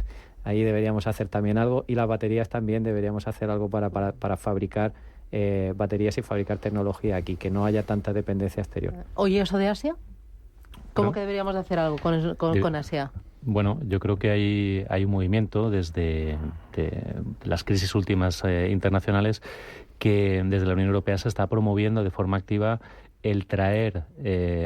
Ahí deberíamos hacer también algo, y las baterías también deberíamos hacer algo para fabricar baterías y fabricar tecnología aquí, que no haya tanta dependencia exterior. Oye, ¿eso de Asia? ¿Cómo que deberíamos de hacer algo con Asia? Bueno, yo creo que hay un movimiento desde las crisis últimas internacionales que desde la Unión Europea se está promoviendo de forma activa el traer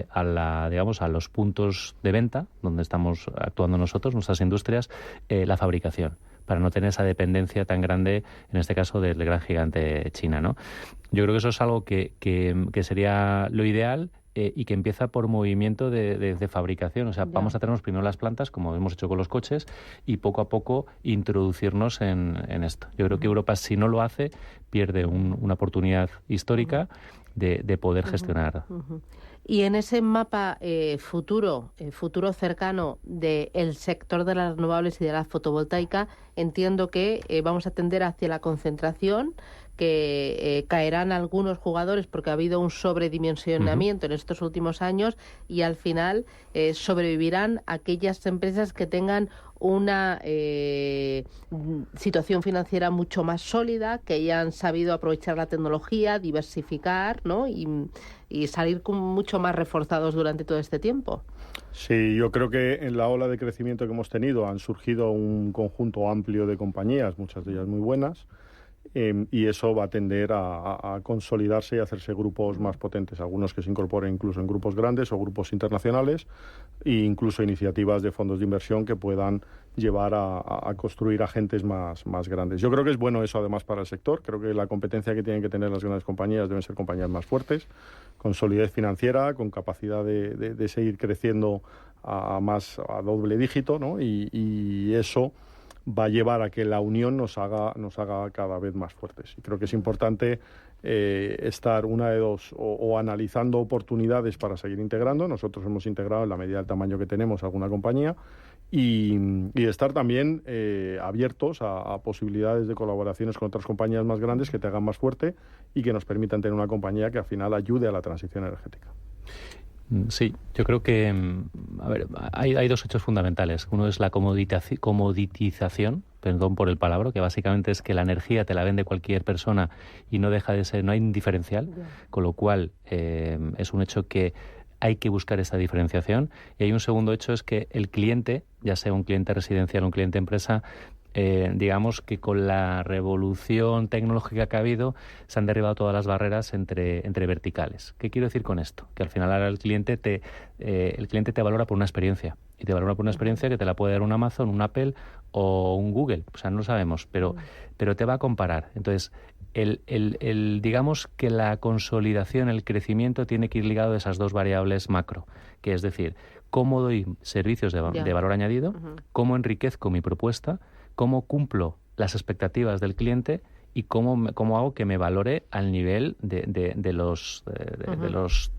a los puntos de venta donde estamos actuando nosotros, nuestras industrias, la fabricación, para no tener esa dependencia tan grande, en este caso, del gran gigante China, ¿no? Yo creo que eso es algo que sería lo ideal, y que empieza por movimiento de fabricación. O sea, vamos a tenernos primero las plantas, como hemos hecho con los coches, y poco a poco introducirnos en esto. Yo creo que Europa, si no lo hace, pierde una oportunidad histórica de poder gestionar. Y en ese mapa futuro cercano del sector de las renovables y de la fotovoltaica, entiendo que vamos a tender hacia la concentración, que caerán algunos jugadores porque ha habido un sobredimensionamiento en estos últimos años, y al final sobrevivirán aquellas empresas que tengan una situación financiera mucho más sólida, que hayan sabido aprovechar la tecnología, diversificar, ¿no? y salir mucho más reforzados durante todo este tiempo. Sí, yo creo que en la ola de crecimiento que hemos tenido han surgido un conjunto amplio de compañías, muchas de ellas muy buenas, y eso va a tender a consolidarse y a hacerse grupos más potentes, algunos que se incorporen incluso en grupos grandes o grupos internacionales, e incluso iniciativas de fondos de inversión que puedan llevar a construir agentes más grandes. Yo creo que es bueno eso además para el sector. Creo que la competencia que tienen que tener las grandes compañías deben ser compañías más fuertes, con solidez financiera, con capacidad de seguir creciendo a doble dígito, ¿no? Y eso va a llevar a que la unión nos haga cada vez más fuertes. Y creo que es importante estar una de dos, o analizando oportunidades para seguir integrando. Nosotros hemos integrado, en la medida del tamaño que tenemos, alguna compañía, y estar también abiertos a posibilidades de colaboraciones con otras compañías más grandes que te hagan más fuerte y que nos permitan tener una compañía que al final ayude a la transición energética. Sí, yo creo que hay dos hechos fundamentales. Uno es la comoditización, perdón por el palabra, que básicamente es que la energía te la vende cualquier persona y no deja de ser, no hay un diferencial, con lo cual es un hecho que hay que buscar esta diferenciación. Y hay un segundo hecho, es que el cliente, ya sea un cliente residencial o un cliente empresa, digamos que con la revolución tecnológica que ha habido se han derribado todas las barreras entre verticales. ¿Qué quiero decir con esto? Que al final ahora el cliente te valora por una experiencia, y te valora por una experiencia que te la puede dar un Amazon, un Apple o un Google. O sea, no lo sabemos, pero te va a comparar. Entonces, digamos que la consolidación, el crecimiento tiene que ir ligado a esas dos variables macro, que es decir, cómo doy servicios de valor añadido, cómo enriquezco mi propuesta, cómo cumplo las expectativas del cliente y cómo hago que me valore al nivel de los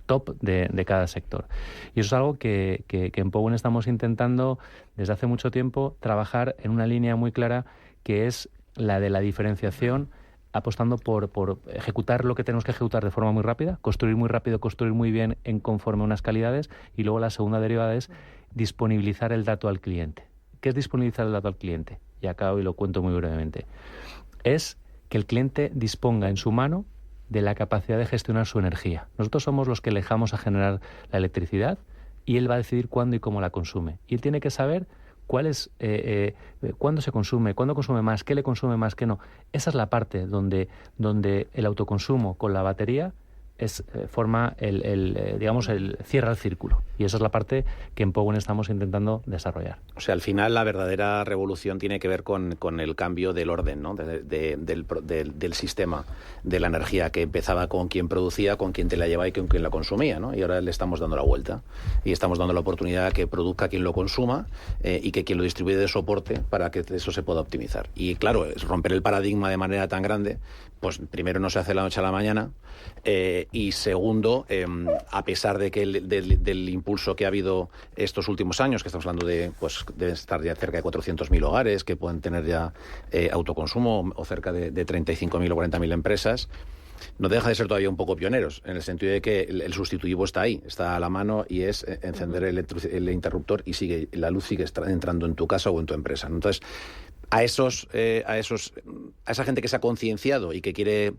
top de cada sector. Y eso es algo que en Powen estamos intentando desde hace mucho tiempo trabajar en una línea muy clara, que es la de la diferenciación, apostando por ejecutar lo que tenemos que ejecutar de forma muy rápida, construir muy rápido, construir muy bien conforme a unas calidades, y luego la segunda derivada es disponibilizar el dato al cliente. ¿Qué es disponibilizar el dato al cliente? Y acabo y lo cuento muy brevemente. Es que el cliente disponga en su mano de la capacidad de gestionar su energía. Nosotros somos los que le dejamos a generar la electricidad y él va a decidir cuándo y cómo la consume. Y él tiene que saber cuándo se consume, cuándo consume más, qué le consume más, qué no. Esa es la parte donde el autoconsumo con la batería forma cierra el círculo, y esa es la parte que en Powen estamos intentando desarrollar. O sea, al final la verdadera revolución tiene que ver con el cambio del orden, ¿no? del sistema de la energía, que empezaba con quien producía, con quien te la llevaba y con quien la consumía, ¿no? Y ahora le estamos dando la vuelta y estamos dando la oportunidad a que produzca quien lo consuma y que quien lo distribuye de soporte para que eso se pueda optimizar. Y claro, es romper el paradigma de manera tan grande, pues primero no se hace de la noche a la mañana, y segundo, a pesar de que del impulso que ha habido estos últimos años, que estamos hablando de estar ya cerca de 400.000 hogares que pueden tener ya autoconsumo, o cerca de 35.000 o 40.000 empresas, no deja de ser todavía un poco pioneros, en el sentido de que el sustitutivo está ahí, está a la mano, y es encender el interruptor y la luz sigue entrando en tu casa o en tu empresa, ¿no? Entonces, a esa gente que se ha concienciado y que quiere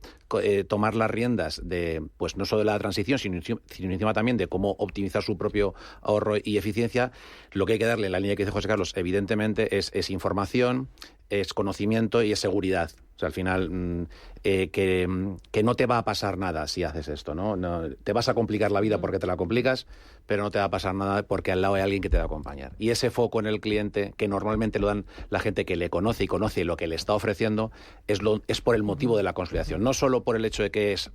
tomar las riendas de, pues no solo de la transición, sino encima también de cómo optimizar su propio ahorro y eficiencia, lo que hay que darle, en la línea que dice José Carlos, evidentemente es información, es conocimiento y es seguridad. O sea, al final, que no te va a pasar nada si haces esto, ¿no? Te vas a complicar la vida porque te la complicas, pero no te va a pasar nada porque al lado hay alguien que te va a acompañar. Y ese foco en el cliente, que normalmente lo dan la gente que le conoce y conoce lo que le está ofreciendo, es por el motivo de la consolidación. No solo por el hecho de que es,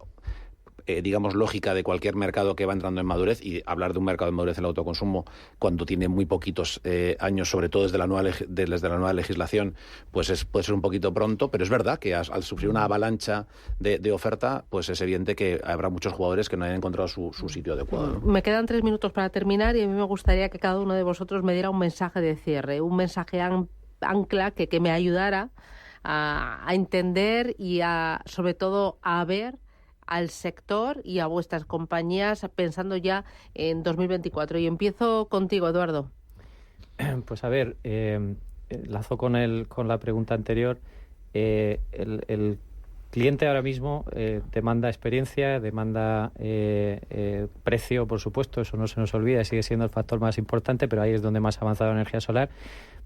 digamos, lógica de cualquier mercado que va entrando en madurez, y hablar de un mercado en madurez en el autoconsumo cuando tiene muy poquitos años, sobre todo desde la nueva legislación, pues puede ser un poquito pronto, pero es verdad que al sufrir una avalancha de oferta, pues es evidente que habrá muchos jugadores que no hayan encontrado su sitio adecuado, ¿no? Me quedan 3 minutos para terminar, y a mí me gustaría que cada uno de vosotros me diera un mensaje de cierre, un mensaje ancla que me ayudara a entender y sobre todo a ver al sector y a vuestras compañías pensando ya en 2024. Y empiezo contigo, Eduardo. Pues a ver, lazo con la pregunta anterior. El cliente ahora mismo demanda experiencia, demanda precio, por supuesto, eso no se nos olvida, sigue siendo el factor más importante, pero ahí es donde más ha avanzado la energía solar.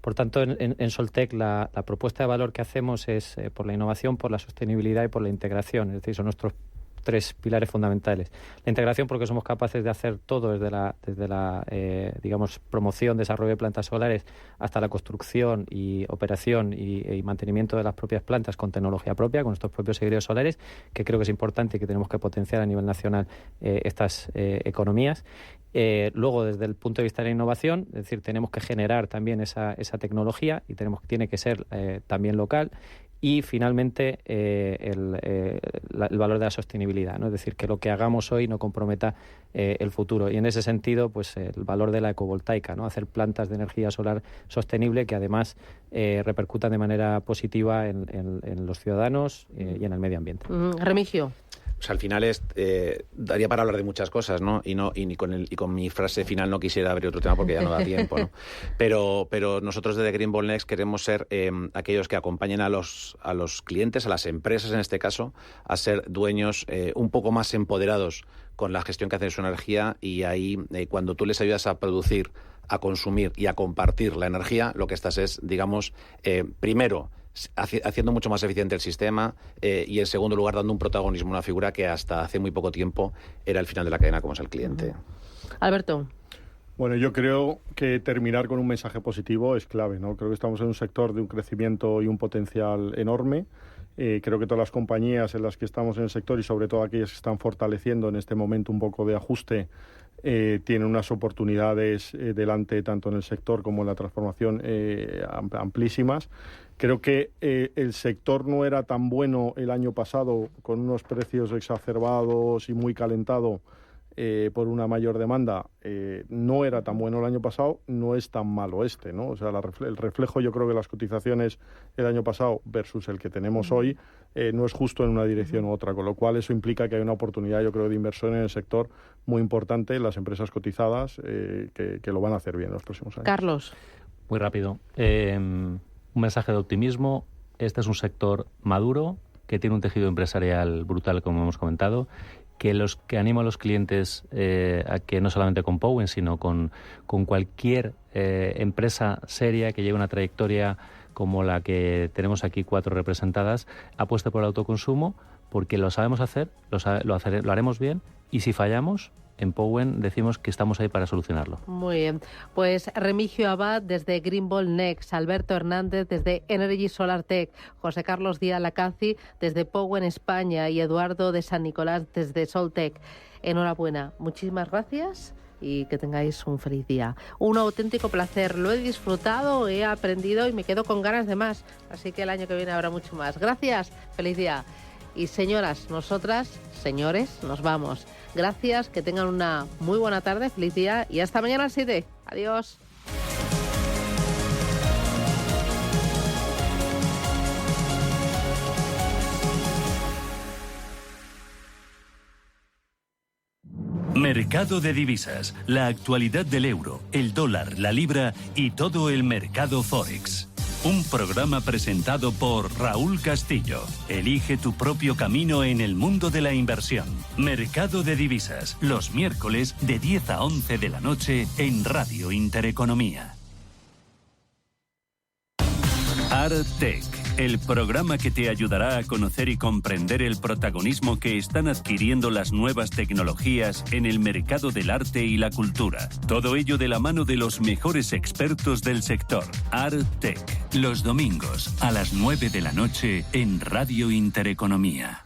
Por tanto, en Soltec la propuesta de valor que hacemos es por la innovación, por la sostenibilidad y por la integración. Es decir, son nuestros 3 pilares fundamentales. La integración, porque somos capaces de hacer todo desde la digamos, promoción, desarrollo de plantas solares, hasta la construcción y operación y mantenimiento de las propias plantas con tecnología propia, con nuestros propios híbridos solares, que creo que es importante y que tenemos que potenciar a nivel nacional estas economías. Luego, desde el punto de vista de la innovación, es decir, tenemos que generar también esa tecnología y tiene que ser también local. Y finalmente el valor de la sostenibilidad, ¿no? Es decir, que lo que hagamos hoy no comprometa el futuro. Y en ese sentido, pues el valor de la ecovoltaica, ¿no? Hacer plantas de energía solar sostenible que además repercutan de manera positiva en los ciudadanos y en el medio ambiente. Remigio. Pues al final daría para hablar de muchas cosas, ¿no? Y con mi frase final no quisiera abrir otro tema porque ya no da tiempo, ¿no? Pero nosotros desde Green Bond Next queremos ser aquellos que acompañen a los clientes, a las empresas en este caso, a ser dueños un poco más empoderados con la gestión que hacen de su energía, y ahí cuando tú les ayudas a producir a consumir y a compartir la energía, lo que estás es, digamos, primero, haciendo mucho más eficiente el sistema y, en segundo lugar, dando un protagonismo a una figura que hasta hace muy poco tiempo era el final de la cadena, como es el cliente. Alberto. Bueno, yo creo que terminar con un mensaje positivo es clave, ¿no? Creo que estamos en un sector de un crecimiento y un potencial enorme. Creo que todas las compañías en las que estamos en el sector y sobre todo aquellas que están fortaleciendo en este momento un poco de ajuste tienen unas oportunidades delante tanto en el sector como en la transformación amplísimas. Creo que el sector no era tan bueno el año pasado, con unos precios exacerbados y muy calentado por una mayor demanda. No era tan bueno el año pasado, no es tan malo ¿no? O sea, el reflejo, yo creo que las cotizaciones el año pasado versus el que tenemos hoy no es justo en una dirección u otra, con lo cual eso implica que hay una oportunidad, yo creo, de inversión en el sector muy importante en las empresas cotizadas que lo van a hacer bien en los próximos años. Carlos. Muy rápido. Un mensaje de optimismo. Este es un sector maduro, que tiene un tejido empresarial brutal, como hemos comentado, que animo a los clientes a que no solamente con Powen, sino con cualquier empresa seria que lleve una trayectoria como la que tenemos aquí 4 representadas, apueste por el autoconsumo, porque lo sabemos hacer, lo haremos bien, y si fallamos, en Powen decimos que estamos ahí para solucionarlo. Muy bien. Pues Remigio Abad desde Greenbolt Next, Alberto Hernández desde Energy Solar Tech, José Carlos Díaz Lacazi desde Powen España y Eduardo de San Nicolás desde Soltec. Enhorabuena. Muchísimas gracias y que tengáis un feliz día. Un auténtico placer. Lo he disfrutado, he aprendido y me quedo con ganas de más. Así que el año que viene habrá mucho más. Gracias. Feliz día. Y señoras, nosotras, señores, nos vamos. Gracias, que tengan una muy buena tarde, feliz día y hasta mañana a las 7. Adiós. Mercado de divisas, la actualidad del euro, el dólar, la libra y todo el mercado Forex. Un programa presentado por Raúl Castillo. Elige tu propio camino en el mundo de la inversión. Mercado de divisas, los miércoles de 10 a 11 de la noche en Radio Intereconomía. ARTech, el programa que te ayudará a conocer y comprender el protagonismo que están adquiriendo las nuevas tecnologías en el mercado del arte y la cultura. Todo ello de la mano de los mejores expertos del sector. ARTech, los domingos a las 9 de la noche en Radio Intereconomía.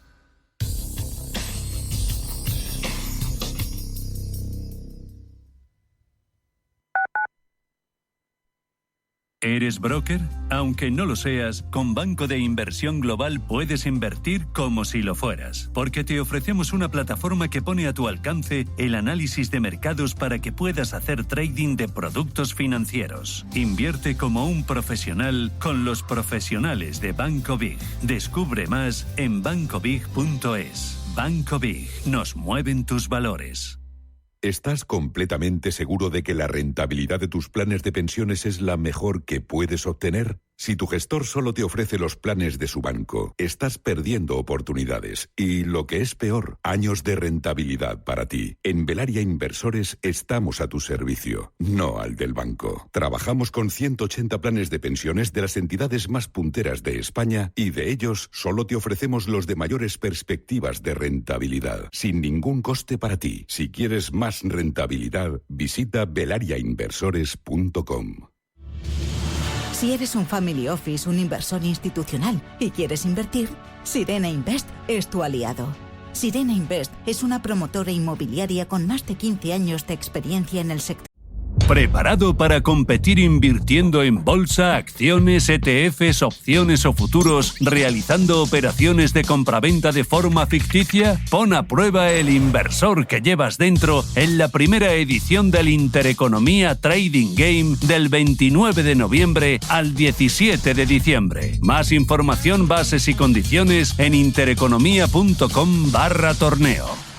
¿Eres broker? Aunque no lo seas, con Banco de Inversión Global puedes invertir como si lo fueras, porque te ofrecemos una plataforma que pone a tu alcance el análisis de mercados para que puedas hacer trading de productos financieros. Invierte como un profesional con los profesionales de Banco Big. Descubre más en bancobig.es. Banco Big, nos mueven tus valores. ¿Estás completamente seguro de que la rentabilidad de tus planes de pensiones es la mejor que puedes obtener? Si tu gestor solo te ofrece los planes de su banco, estás perdiendo oportunidades y, lo que es peor, años de rentabilidad para ti. En Velaria Inversores estamos a tu servicio, no al del banco. Trabajamos con 180 planes de pensiones de las entidades más punteras de España y de ellos solo te ofrecemos los de mayores perspectivas de rentabilidad, sin ningún coste para ti. Si quieres más rentabilidad, visita velariainversores.com. Si eres un family office, un inversor institucional y quieres invertir, Sirena Invest es tu aliado. Sirena Invest es una promotora inmobiliaria con más de 15 años de experiencia en el sector. ¿Preparado para competir invirtiendo en bolsa, acciones, ETFs, opciones o futuros, realizando operaciones de compraventa de forma ficticia? Pon a prueba el inversor que llevas dentro en la primera edición del Intereconomía Trading Game del 29 de noviembre al 17 de diciembre. Más información, bases y condiciones en intereconomía.com/torneo.